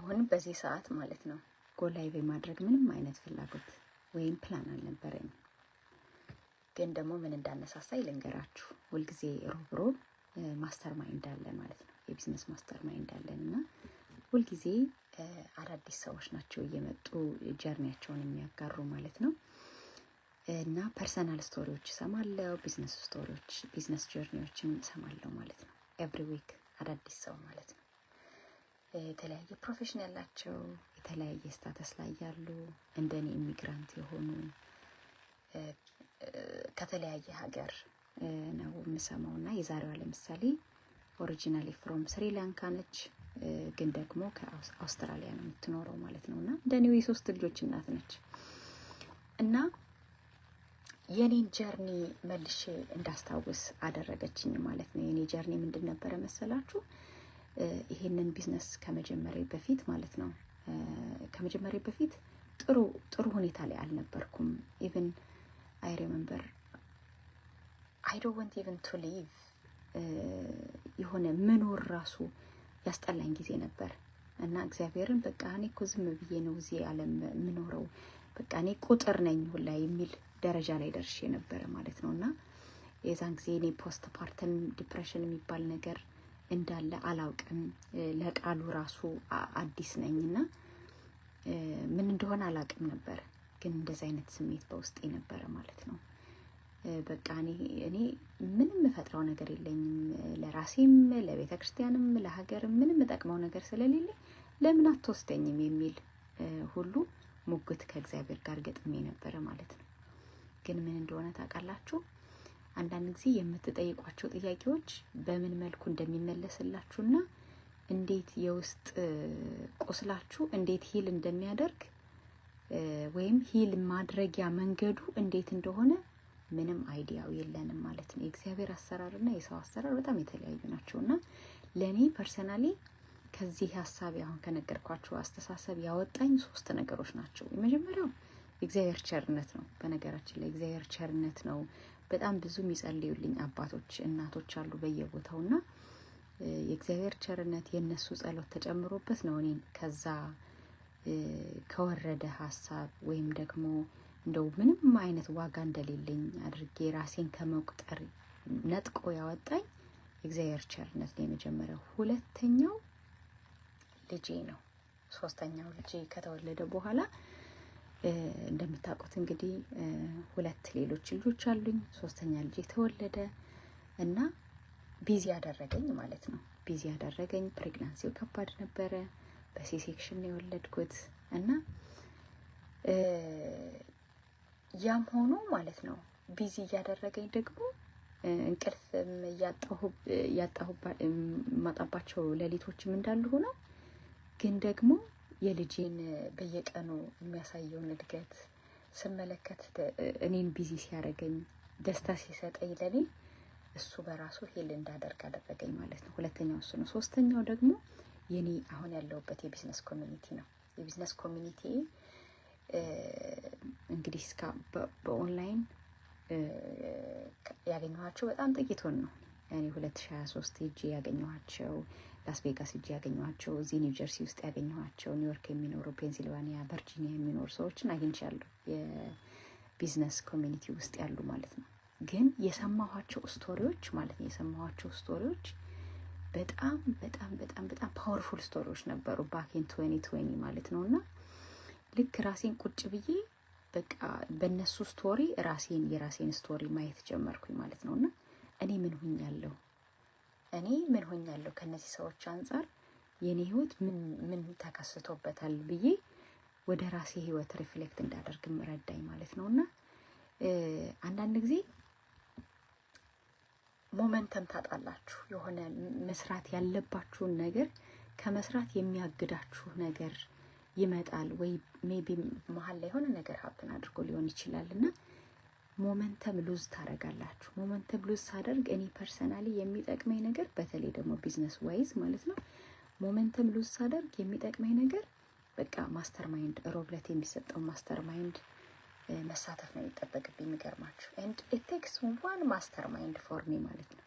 አሁን በዚህ ሰዓት ማለት ነው ጎላይቭ ማድረግ ምንም አይነት ፍላጎት ወይም ፕላን አልነበረኝም። ግን ደግሞ ምን እንዳነሳሳይ ልንገራችሁ። ሁልጊዜ ሮብ ማስተር ማይንድ አለ ማለት ነው፣ የቢዝነስ ማስተር ማይንድ አለን እና ሁልጊዜ አዳዲስ ሰዎች ናቸው እየመጡ ጀርኒያቸውን የሚያጋሩ ማለት ነው። እና ፐርሰናል ስቶሪዎች እሰማለሁ፣ ቢዝነስ ስቶሪዎች፣ ቢዝነስ ጀርኒዎችን እሰማለሁ ማለት ነው። ኤቭሪ ዊክ አዳዲስ ሰው ማለት ነው። የተለያየ ፕሮፌሽን ያላቸው፣ የተለያየ ስታተስ ላይ ያሉ፣ እንደኔ ኢሚግራንት የሆኑ ከተለያየ ሀገር ነው የምሰማው እና የዛሬዋ ለምሳሌ ኦሪጂናሊ ፍሮም ስሪላንካ ነች፣ ግን ደግሞ ከአውስትራሊያ ነው የምትኖረው ማለት ነው። እና እንደኔው የሶስት ልጆች እናት ነች እና የኔን ጀርኒ መልሼ እንዳስታውስ አደረገችኝ ማለት ነው። የኔ ጀርኒ ምንድን ነበረ መሰላችሁ? ይሄንን ቢዝነስ ከመጀመሪያ በፊት ማለት ነው ከመጀመሪያ በፊት ጥሩ ሁኔታ ላይ አልነበርኩም። ኢቭን አይ ሪሜምበር አይ ዶንት ዋንት ኢቭን ቱ ሊቭ የሆነ መኖር ራሱ ያስጠላኝ ጊዜ ነበር እና እግዚአብሔርን በቃ እኔ እኮ ዝም ብዬ ነው እዚህ ዓለም የምኖረው፣ በቃ እኔ ቁጥር ነኝ ሁላ የሚል ደረጃ ላይ ደርሼ ነበረ ማለት ነው። እና የዛን ጊዜ እኔ ፖስት ፓርተም ዲፕሬሽን የሚባል ነገር እንዳለ አላውቅም። ለቃሉ ራሱ አዲስ ነኝና ምን እንደሆነ አላውቅም ነበር። ግን እንደዚህ አይነት ስሜት በውስጤ ነበረ ማለት ነው። በቃ እኔ ምንም የምፈጥረው ነገር የለኝም፣ ለራሴም ለቤተ ክርስቲያንም ለሀገርም ምንም የምጠቅመው ነገር ስለሌለ ለምን አትወስደኝም የሚል ሁሉ ሙግት ከእግዚአብሔር ጋር ገጥሜ ነበረ ማለት ነው። ግን ምን እንደሆነ ታውቃላችሁ? አንዳንድ ጊዜ የምትጠይቋቸው ጥያቄዎች በምን መልኩ እንደሚመለስላችሁና እንዴት የውስጥ ቁስላችሁ እንዴት ሂል እንደሚያደርግ ወይም ሂል ማድረጊያ መንገዱ እንዴት እንደሆነ ምንም አይዲያው የለንም ማለት ነው። የእግዚአብሔር አሰራርና የሰው አሰራር በጣም የተለያዩ ናቸውና ለኔ ፐርሰናሊ ከዚህ ሐሳብ አሁን ከነገርኳችሁ አስተሳሰብ ያወጣኝ 3 ነገሮች ናቸው። የመጀመሪያው የእግዚአብሔር ቸርነት ነው። በነገራችን ላይ እግዚአብሔር ቸርነት ነው። በጣም ብዙ የሚጸልዩልኝ አባቶች እናቶች አሉ በየቦታውና የእግዚአብሔር ቸርነት የነሱ ጸሎት ተጨምሮበት ነው እኔን ከዛ ከወረደ ሐሳብ ወይም ደግሞ እንደው ምንም አይነት ዋጋ እንደሌለኝ አድርጌ ራሴን ከመቁጠር ነጥቆ ያወጣኝ የእግዚአብሔር ቸርነት ነው የመጀመሪያው። ሁለተኛው ልጄ ነው። ሶስተኛው ልጄ ከተወለደ በኋላ እንደምታውቁት እንግዲህ 2 ሌሎች ልጆች አሉኝ። ሶስተኛ ልጄ ተወለደ እና ቢዚ ያደረገኝ ማለት ነው። ቢዚ ያደረገኝ ፕሬግናንሲው ከባድ ነበረ። በሲ ሴክሽን ነው የወለድኩት እና ያም ሆኖ ማለት ነው ቢዚ ያደረገኝ ደግሞ እንቅልፍም ማጣባቸው ሌሊቶችም እንዳሉ ሆነው ግን ደግሞ የልጄን በየቀኑ የሚያሳየውን እድገት ስመለከት እኔን ቢዚ ሲያደርገኝ ደስታ ሲሰጠኝ ለኔ እሱ በራሱ ሄል እንዳደርግ አደረገኝ ማለት ነው። ሁለተኛው እሱ ነው። ሶስተኛው ደግሞ የኔ አሁን ያለሁበት የቢዝነስ ኮሚኒቲ ነው። የቢዝነስ ኮሚኒቲ እንግዲህ እስከ በኦንላይን ያገኘኋቸው በጣም ጥቂቱን ነው። ያኔ 2023 ሄጄ ያገኘኋቸው፣ ላስ ቬጋስ ሄጄ ያገኘኋቸው፣ እዚህ ኒው ጀርሲ ውስጥ ያገኘኋቸው፣ ኒውዮርክ የሚኖሩ፣ ፔንሲልቫኒያ፣ ቨርጂኒያ የሚኖሩ ሰዎችን አግኝቻለሁ። የቢዝነስ ኮሚኒቲ ውስጥ ያሉ ማለት ነው። ግን የሰማኋቸው ስቶሪዎች ማለት ነው የሰማኋቸው ስቶሪዎች በጣም በጣም በጣም በጣም ፓወርፉል ስቶሪዎች ነበሩ ባክ ኢን 2020 ማለት ነውና ልክ ራሴን ቁጭ ብዬ በቃ በእነሱ ስቶሪ የራሴን ስቶሪ ማየት ጀመርኩኝ ማለት ነውና እኔ ምን ሆኛለሁ ከነዚህ ሰዎች አንፃር የኔ ህይወት ምን ተከስቶበታል ብዬ ወደ ራሴ ህይወት ሪፍሌክት እንዳደርግ ረዳኝ ማለት ነውና አንዳንድ ጊዜ ሞመንተም ታጣላችሁ። የሆነ መስራት ያለባችሁን ነገር ከመስራት የሚያግዳችሁ ነገር ይመጣል ወይ ሜቢ መሀል ላይ የሆነ ነገር ሀፕን አድርጎ ሊሆን ይችላልና ሞመንተም ሉዝ ታደርጋላችሁ። ሞመንተም ሉዝ ሳደርግ እኔ ፐርሰናሊ የሚጠቅመኝ ነገር በተለይ ደግሞ ቢዝነስ ዋይዝ ማለት ነው ሞመንተም ሉዝ ሳደርግ የሚጠቅመኝ ነገር በቃ ማስተር ማይንድ ሮብለት የሚሰጠው ማስተር ማይንድ መሳተፍ ነው የሚጠበቅብኝ። የሚገርማችሁ and it takes one mastermind for me ማለት ነው።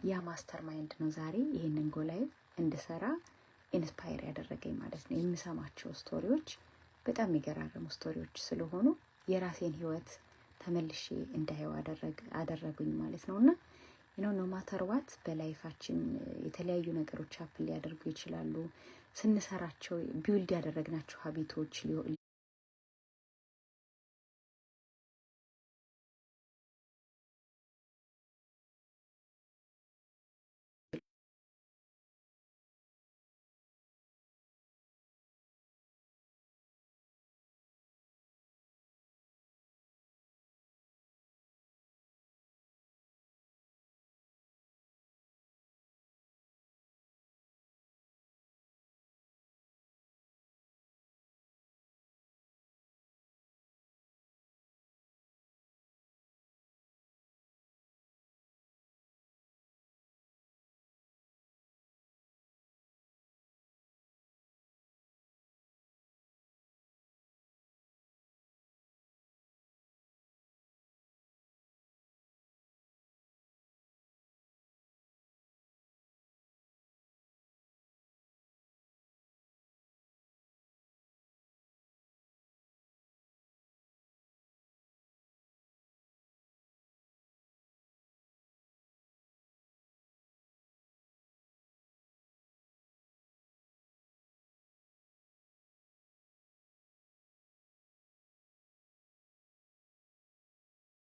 ያ ማስተር ማይንድ ነው ዛሬ ይሄንን ጎላይቭ እንድሰራ ኢንስፓየር ያደረገኝ ማለት ነው። የምሰማቸው ስቶሪዎች በጣም የሚገራረሙ ስቶሪዎች ስለሆኑ የራሴን ህይወት ተመልሼ እንዳየው አደረጉኝ ማለት ነውና ኖ ማተር ዋት በላይፋችን የተለያዩ ነገሮች አፕል ሊያደርጉ ይችላሉ። ስንሰራቸው ቢውልድ ያደረግናቸው ሀቢቶች